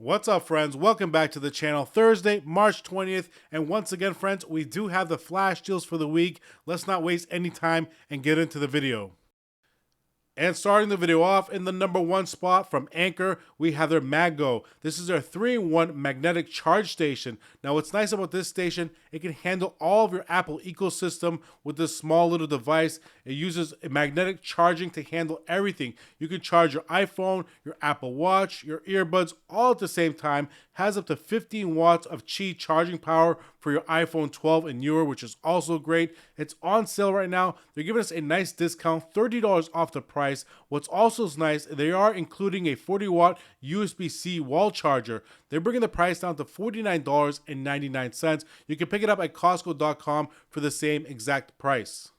What's up, friends? Welcome back to the channel. Thursday, March 20th, and once again, friends, we do have the flash deals for the week. Let's not waste any time and get into the video. And starting the video off in the number one spot from Anker, we have their MagGo. This is their 3-in-1 magnetic charge station. Now what's nice about this station, it can handle all of your Apple ecosystem with this small little device. It uses magnetic charging to handle everything. You can charge your iPhone, your Apple Watch, your earbuds all at the same time. Has up to 15 watts of Qi charging power for your iPhone 12 and newer, which is also great. It's on sale right now. They're giving us a nice discount, $30 off the price. What's also nice, they are including a 40-watt USB-C wall charger. They're bringing the price down to $49.99. You can pick it up at Costco.com for the same exact price.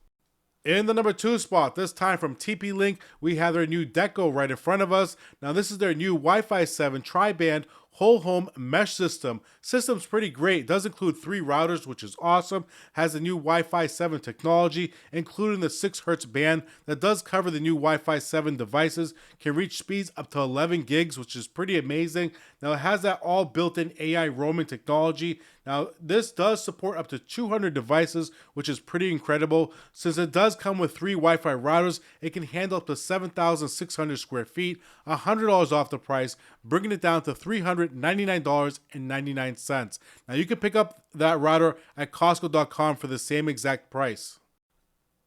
In the number two spot, this time from TP-Link, we have their new Deco right in front of us. Now this is their new Wi-Fi 7 tri-band whole home mesh system. System's pretty great. It does include 3 routers, which is awesome. Has the new Wi-Fi 7 technology, including the 6 Hz band that does cover the new Wi-Fi 7 devices. Can reach speeds up to 11 gigs, which is pretty amazing. Now it has that all built-in AI roaming technology. Now this does support up to 200 devices, which is pretty incredible. Since it does come with 3 Wi-Fi routers, it can handle up to 7,600 square feet, $100 off the price, bringing it down to $399.99. Now you can pick up that router at Costco.com for the same exact price.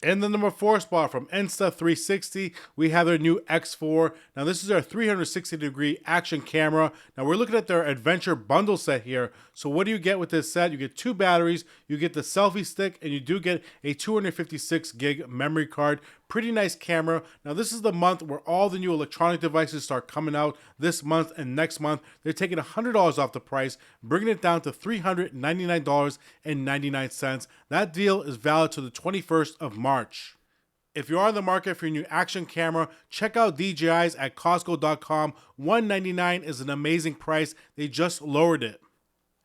In the number 4 spot from Insta360, we have their new X4. Now this is their 360-degree action camera. Now we're looking at their adventure bundle set here. So what do you get with this set? You get 2 batteries, you get the selfie stick, and you do get a 256 gig memory card. Pretty nice camera. Now this is the month where all the new electronic devices start coming out. This month and next month, they're taking $100 off the price, bringing it down to $399.99. That deal is valid to the 21st of March. If you are in the market for your new action camera, check out DJI's at Costco.com. $199 is an amazing price. They just lowered it.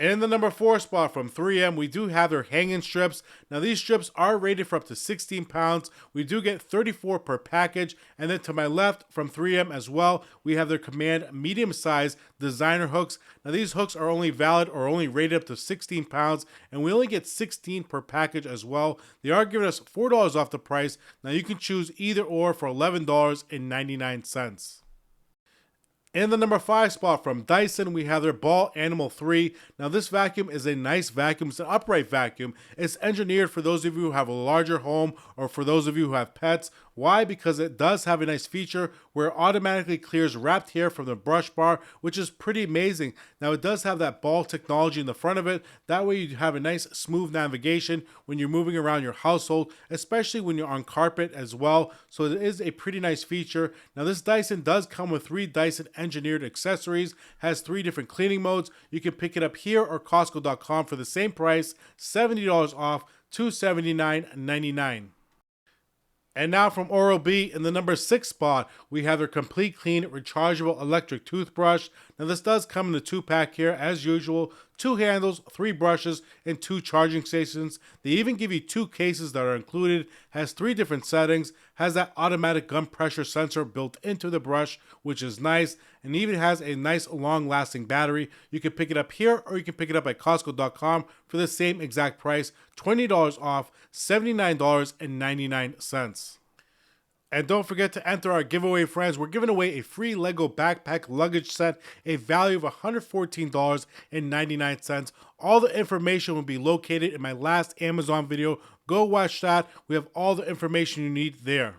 In the number 4 spot from 3M, we do have their hanging strips. Now these strips are rated for up to 16 pounds. We do get 34 per package. And then to my left from 3M as well, we have their Command medium-sized designer hooks. Now these hooks are only valid or only rated up to 16 pounds, and we only get 16 per package as well. They are giving us $4 off the price. Now you can choose either or for $11.99. In the number 5 spot from Dyson, we have their Ball Animal 3. Now this vacuum is a nice vacuum. It's an upright vacuum. It's engineered for those of you who have a larger home or for those of you who have pets. Why? Because it does have a nice feature where it automatically clears wrapped hair from the brush bar, which is pretty amazing. Now it does have that ball technology in the front of it. That way you have a nice smooth navigation when you're moving around your household, especially when you're on carpet as well. So it is a pretty nice feature. Now this Dyson does come with 3 Dyson engineered accessories, has 3 different cleaning modes. You can pick it up here or Costco.com for the same price, $70 off, $279.99. And now from Oral-B, in the number 6 spot, we have their Complete Clean rechargeable electric toothbrush. Now this does come in a 2-pack here as usual, 2 handles, 3 brushes, and 2 charging stations. They even give you 2 cases that are included, has 3 different settings, has that automatic gum pressure sensor built into the brush, which is nice, and even has a nice long-lasting battery. You can pick it up here or you can pick it up at Costco.com for the same exact price, $20 off, $79.99. And don't forget to enter our giveaway, friends. We're giving away a free Lego backpack luggage set, a value of $114.99. All the information will be located in my last Amazon video. Go watch that. We have all the information you need there.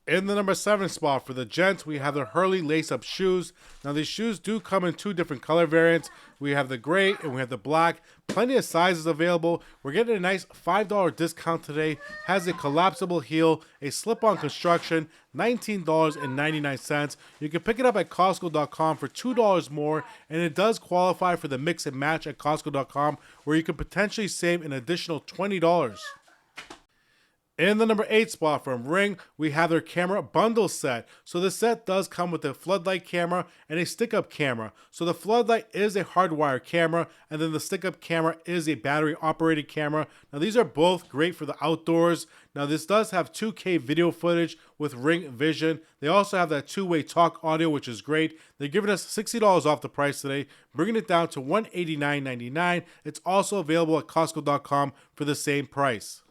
In the number 7 spot for the gents, we have the Hurley lace-up shoes. Now these shoes do come in 2 different color variants. We have the gray and we have the black. Plenty of sizes available. We're getting a nice $5 discount today. Has a collapsible heel, a slip-on construction, $19.99. You can pick it up at Costco.com for $2 more, and it does qualify for the mix and match at Costco.com, where you can potentially save an additional $20. In the number 8 spot from Ring, we have their camera bundle set. So the set does come with a floodlight camera and a stick-up camera. So the floodlight is a hardwired camera, and then the stick-up camera is a battery-operated camera. Now these are both great for the outdoors. Now this does have 2K video footage with Ring Vision. They also have that two-way talk audio, which is great. They're giving us $60 off the price today, bringing it down to $189.99. It's also available at Costco.com for the same price.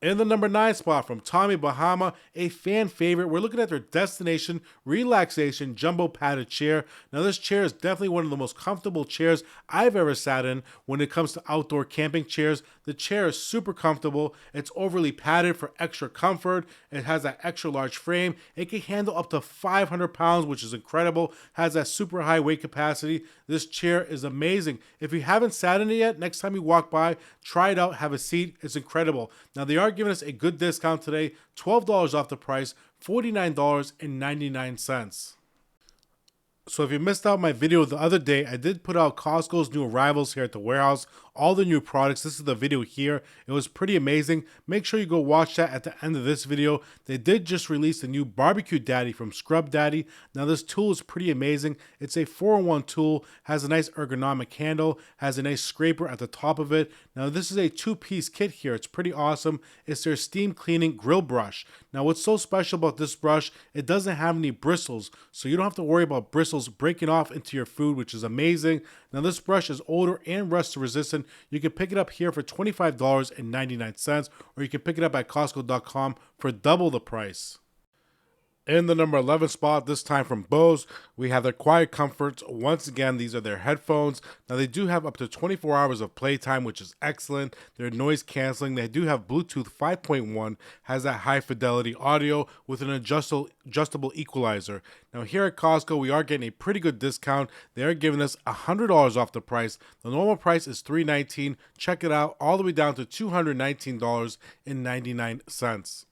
In the number 9 spot from Tommy Bahama, a fan favorite, we're looking at their Destination Relaxation Jumbo Padded Chair. Now this chair is definitely one of the most comfortable chairs I've ever sat in when it comes to outdoor camping chairs. The chair is super comfortable. It's overly padded for extra comfort. It has that extra large frame. It can handle up to 500 pounds, which is incredible. Has that super high weight capacity. This chair is amazing. If you haven't sat in it yet, next time you walk by, try it out, have a seat. It's incredible. Now they are giving us a good discount today, $12 off the price, $49.99. So if you missed out my video the other day, I did put out Costco's new arrivals here at the warehouse, all the new products. This is the video here. It was pretty amazing. Make sure you go watch that at the end of this video. They did just release the new Barbecue Daddy from Scrub Daddy. Now this tool is pretty amazing. It's a 4-in-1 tool, has a nice ergonomic handle, has a nice scraper at the top of it. Now this is a 2-piece kit here. It's pretty awesome. It's their steam cleaning grill brush. Now what's so special about this brush, it doesn't have any bristles, so you don't have to worry about bristles breaking off into your food, which is amazing. Now this brush is odor and rust resistant. You can pick it up here for $25.99, or you can pick it up at Costco.com for double the price. In the number 11 spot, this time from Bose, we have their Quiet Comforts. Once again, these are their headphones. Now, they do have up to 24 hours of playtime, which is excellent. They're noise canceling. They do have Bluetooth 5.1, has that high fidelity audio with an adjustable equalizer. Now, here at Costco, we are getting a pretty good discount. They are giving us $100 off the price. The normal price is $319. Check it out, all the way down to $219.99.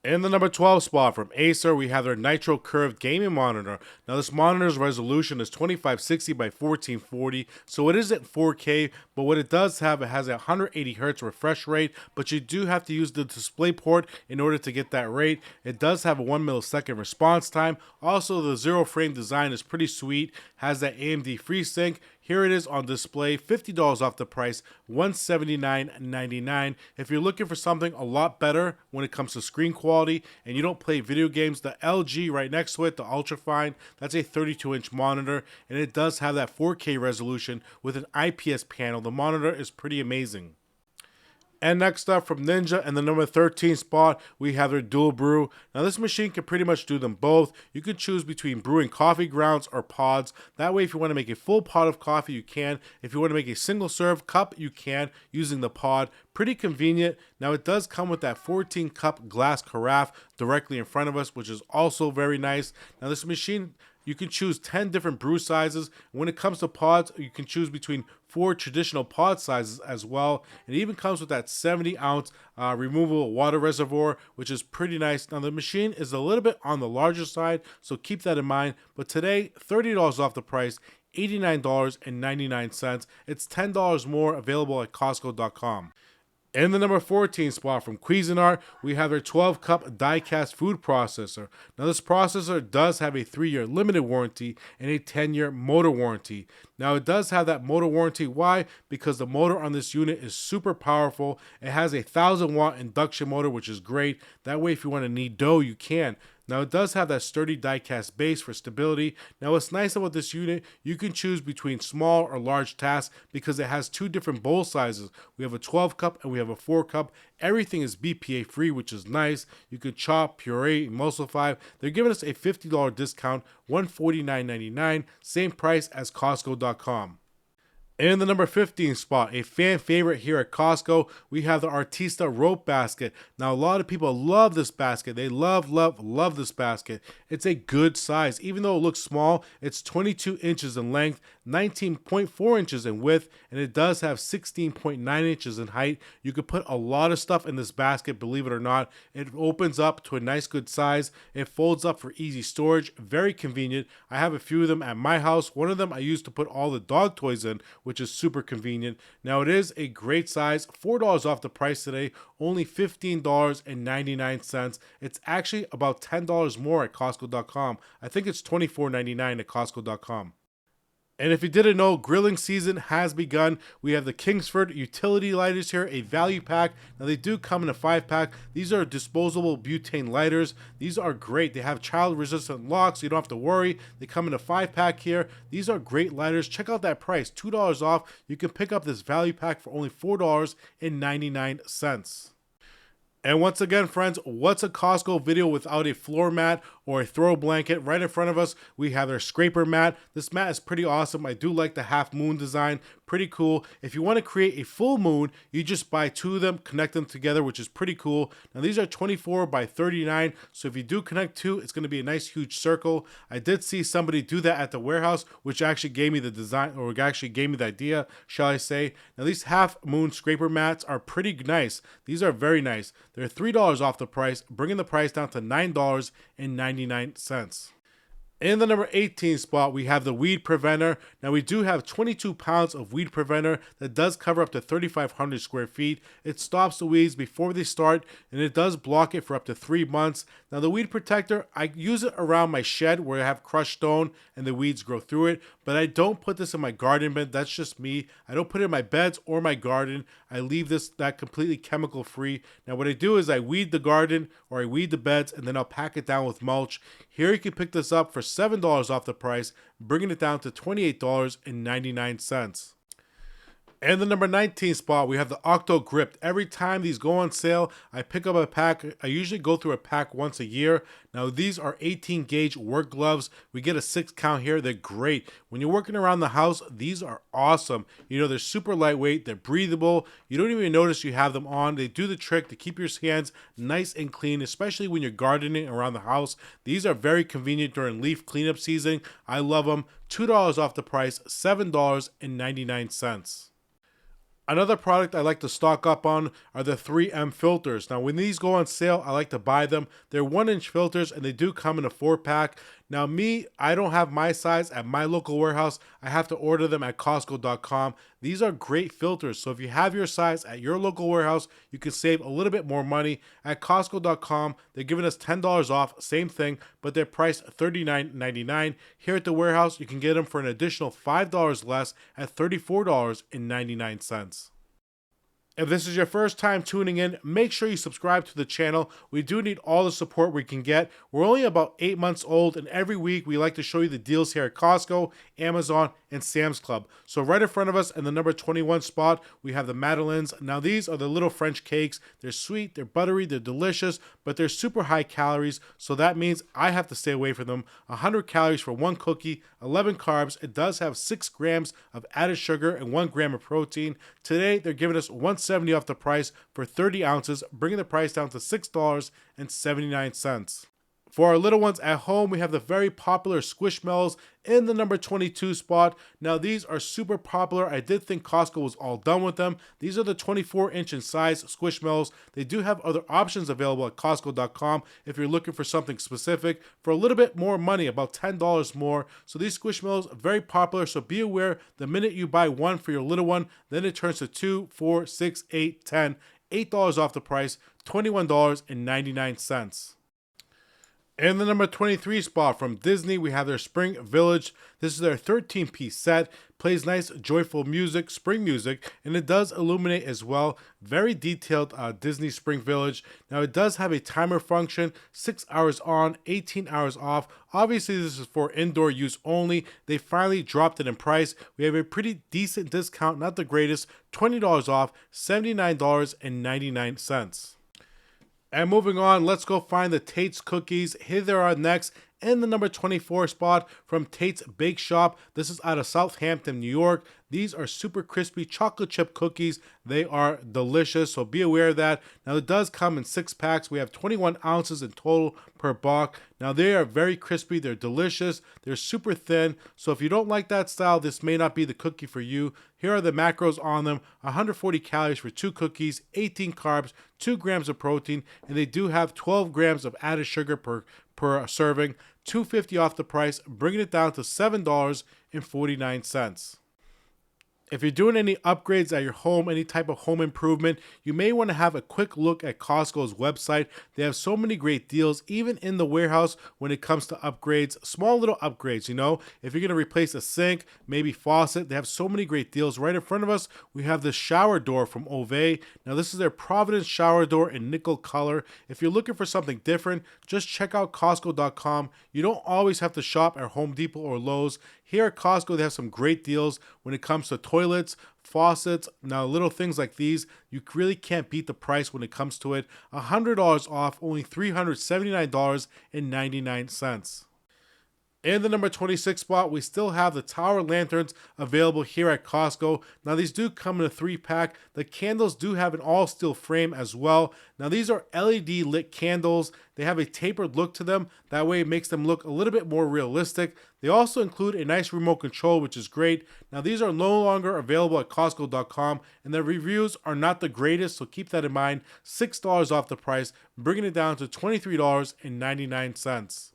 In the number 12 spot from Acer, we have their Nitro Curved Gaming Monitor. Now this monitor's resolution is 2560 by 1440, so it isn't 4K, but what it does have, it has a 180 Hertz refresh rate, but you do have to use the display port in order to get that rate. It does have a 1 millisecond response time. Also, the zero frame design is pretty sweet, has that AMD FreeSync. Here it is on display, $50 off the price, $179.99. If you're looking for something a lot better when it comes to screen quality and you don't play video games, the LG right next to it, the Ultrafine, that's a 32-inch monitor, and it does have that 4K resolution with an IPS panel. The monitor is pretty amazing. And next up from Ninja, in the number 13 spot, we have their Dual Brew. Now this machine can pretty much do them both. You can choose between brewing coffee grounds or pods. That way, if you want to make a full pot of coffee, you can. If you want to make a single serve cup, you can, using the pod. Pretty convenient. Now it does come with that 14 cup glass carafe directly in front of us, which is also very nice. Now this machine, you can choose 10 different brew sizes. When it comes to pods, you can choose between 4 traditional pod sizes as well. It even comes with that 70-ounce removable water reservoir, which is pretty nice. Now the machine is a little bit on the larger side, so keep that in mind. But today, $30 off the price, $89.99. It's $10 more, available at Costco.com. In the number 14 spot from Cuisinart, we have their 12-cup die-cast food processor. Now this processor does have a 3-year limited warranty and a 10-year motor warranty. Now it does have that motor warranty. Why? Because the motor on this unit is super powerful. It has a 1,000-watt induction motor, which is great. That way, if you want to knead dough, you can. Now it does have that sturdy die-cast base for stability. Now what's nice about this unit, you can choose between small or large tasks because it has 2 different bowl sizes. We have a 12-cup and we have a 4-cup. Everything is BPA free, which is nice. You can chop, puree, emulsify. They're giving us a $50 discount, $149.99, same price as Costco.com. In the number 15 spot, a fan favorite here at Costco, we have the Artista rope basket. Now, a lot of people love this basket. They love this basket. It's a good size. Even though it looks small, it's 22 inches in length, 19.4 inches in width, and it does have 16.9 inches in height. You could put a lot of stuff in this basket, believe it or not. It opens up to a nice good size. It folds up for easy storage. Very convenient. I have a few of them at my house. One of them I use to put all the dog toys in, which is super convenient. Now it is a great size, $4 off the price today, only $15.99. It's actually about $10 more at Costco.com. I think it's $24.99 at Costco.com. And if you didn't know, grilling season has begun. We have the Kingsford utility lighters here, a value pack. Now they do come in a 5-pack. These are disposable butane lighters. These are great. They have child resistant locks, so you don't have to worry. They come in a 5-pack here. These are great lighters. Check out that price, $2 off. You can pick up this value pack for only $4.99. And once again, friends, what's a Costco video without a floor mat or a throw blanket? Right in front of us, we have our scraper mat. This mat is pretty awesome. I do like the half moon design. Pretty cool. If you want to create a full moon, you just buy 2 of them, connect them together, which is pretty cool. Now, these are 24 by 39. So if you do connect 2, it's going to be a nice huge circle. I did see somebody do that at the warehouse, which actually gave me the design, or actually gave me the idea, shall I say. Now, these half moon scraper mats are pretty nice. These are very nice. They're $3 off the price, bringing the price down to $9.99. In the number 18 spot, we have the Weed Preventer. Now, we do have 22 pounds of Weed Preventer that does cover up to 3,500 square feet. It stops the weeds before they start, and it does block it for up to 3 months. Now, the Weed Protector, I use it around my shed where I have crushed stone and the weeds grow through it, but I don't put this in my garden bed. That's just me. I don't put it in my beds or my garden. I leave that completely chemical free. Now, what I do is I weed the garden or I weed the beds, and then I'll pack it down with mulch. Here you can pick this up for $7 off the price, bringing it down to $28.99. And the number 19 spot, we have the Octo Grip. Every time these go on sale, I pick up a pack. I usually go through a pack once a year. Now, these are 18 gauge work gloves. We get a 6 count here. They're great. When you're working around the house, these are awesome. You know, they're super lightweight. They're breathable. You don't even notice you have them on. They do the trick to keep your hands nice and clean, especially when you're gardening around the house. These are very convenient during leaf cleanup season. I love them. $2 off the price, $7.99. Another product I like to stock up on are the 3M filters. Now, when these go on sale, I like to buy them. They're 1-inch filters, and they do come in a 4-pack. Now, I don't have my size at my local warehouse. I have to order them at Costco.com. These are great filters. So if you have your size at your local warehouse, you can save a little bit more money. At Costco.com, they're giving us $10 off, same thing, but they're priced $39.99. Here at the warehouse, you can get them for an additional $5 less at $34.99. If this is your first time tuning in, make sure you subscribe to the channel. We do need all the support we can get. We're only about 8 months old, and every week we like to show you the deals here at Costco, Amazon, and Sam's Club. So right in front of us in the number 21 spot, we have the Madeleines. Now, these are the little French cakes. They're sweet, they're buttery, they're delicious, but they're super high calories, so that means I have to stay away from them. 100 calories for one cookie, 11 carbs. It does have 6 grams of added sugar and 1 gram of protein. Today, they're giving us $170 off the price for 30 ounces, bringing the price down to $6.79. For our little ones at home, we have the very popular Squishmallows in the number 22 spot. Now, these are super popular. I did think Costco was all done with them. These are the 24-inch in size Squishmallows. They do have other options available at Costco.com if you're looking for something specific for a little bit more money, about $10 more. So these Squishmallows are very popular, so be aware the minute you buy one for your little one, then it turns to 2, 4, 6, 8, 10. $8 off the price, $21.99. In the number 23 spot from Disney, we have their Spring Village. This is their 13-piece set. Plays nice, joyful music, spring music, and it does illuminate as well. Very detailed Disney Spring Village. Now, it does have a timer function, 6 hours on, 18 hours off. Obviously, this is for indoor use only. They finally dropped it in price. We have a pretty decent discount, not the greatest, $20 off, $79.99. And moving on, let's go find the Tate's cookies. Here they are next in the number 24 spot from Tate's Bake Shop. This is out of Southampton, New York. These are super crispy chocolate chip cookies. They are delicious, so be aware of that. Now, it does come in 6 packs. We have 21 ounces in total per box. Now, they are very crispy. They're delicious. They're super thin. So if you don't like that style, this may not be the cookie for you. Here are the macros on them. 140 calories for 2 cookies, 18 carbs, 2 grams of protein, and they do have 12 grams of added sugar per serving. $2.50 off the price, bringing it down to $7.49. If you're doing any upgrades at your home, any type of home improvement, you may want to have a quick look at Costco's website. They have so many great deals, even in the warehouse when it comes to upgrades, small little upgrades, you know. If you're going to replace a sink, maybe faucet, they have so many great deals. Right in front of us, we have the shower door from Ove. Now, this is their Providence shower door in nickel color. If you're looking for something different, just check out Costco.com. You don't always have to shop at Home Depot or Lowe's. Here at Costco, they have some great deals when it comes to toilets, faucets. Now, little things like these, you really can't beat the price when it comes to it. $100 off, only $379.99. In the number 26 spot, we still have the tower lanterns available here at Costco. Now, these do come in a 3-pack. The candles do have an all-steel frame as well. Now, these are LED lit candles. They have a tapered look to them. That way, it makes them look a little bit more realistic. They also include a nice remote control, which is great. Now, these are no longer available at Costco.com, and the reviews are not the greatest, so keep that in mind. $6 off the price, bringing it down to $23.99.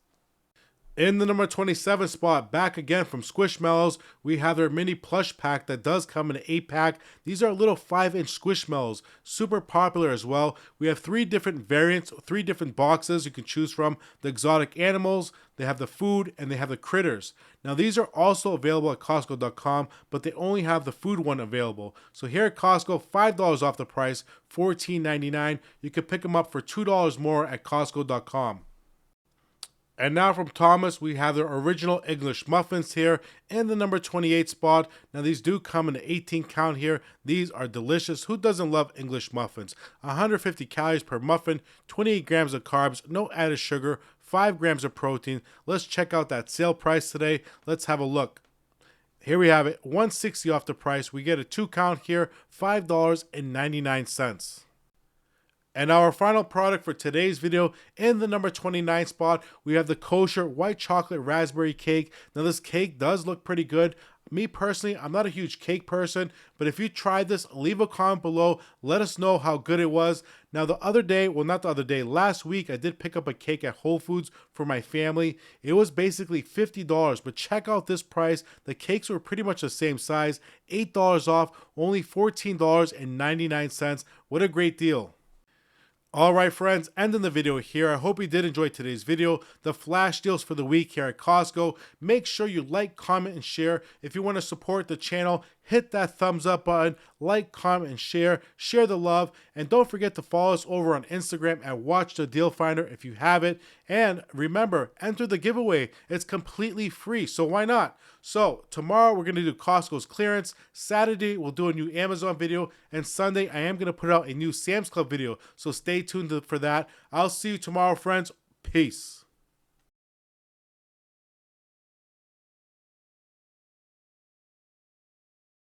In the number 27 spot, back again from Squishmallows, we have their mini plush pack that does come in an 8-pack. These are little 5-inch Squishmallows, super popular as well. We have 3 different variants, 3 different boxes you can choose from. The exotic animals, they have the food, and they have the critters. Now, these are also available at Costco.com, but they only have the food one available. So here at Costco, $5 off the price, $14.99. You can pick them up for $2 more at Costco.com. And now from Thomas, we have their original English muffins here in the number 28 spot. Now, these do come in an 18 count here. These are delicious. Who doesn't love English muffins? 150 calories per muffin, 28 grams of carbs, no added sugar, 5 grams of protein. Let's check out that sale price today. Let's have a look. Here we have it, $160 off the price. We get a 2 count here, $5.99. And our final product for today's video, in the number 29 spot, we have the kosher white chocolate raspberry cake. Now, this cake does look pretty good. Me personally, I'm not a huge cake person, but if you tried this, leave a comment below. Let us know how good it was. Now, last week, I did pick up a cake at Whole Foods for my family. It was basically $50, but check out this price. The cakes were pretty much the same size, $8 off, only $14.99. What a great deal. Alright friends, ending the video here. I hope you did enjoy today's video. The flash deals for the week here at Costco. Make sure you like, comment, and share. If you want to support the channel, hit that thumbs up button, like, comment, and share. Share the love. And don't forget to follow us over on Instagram at Watch the Deal Finder if you have it. And remember, enter the giveaway. It's completely free, so why not? So tomorrow we're going to do Costco's clearance. Saturday we'll do a new Amazon video. And Sunday I am going to put out a new Sam's Club video. So stay tuned for that. I'll see you tomorrow, friends. Peace.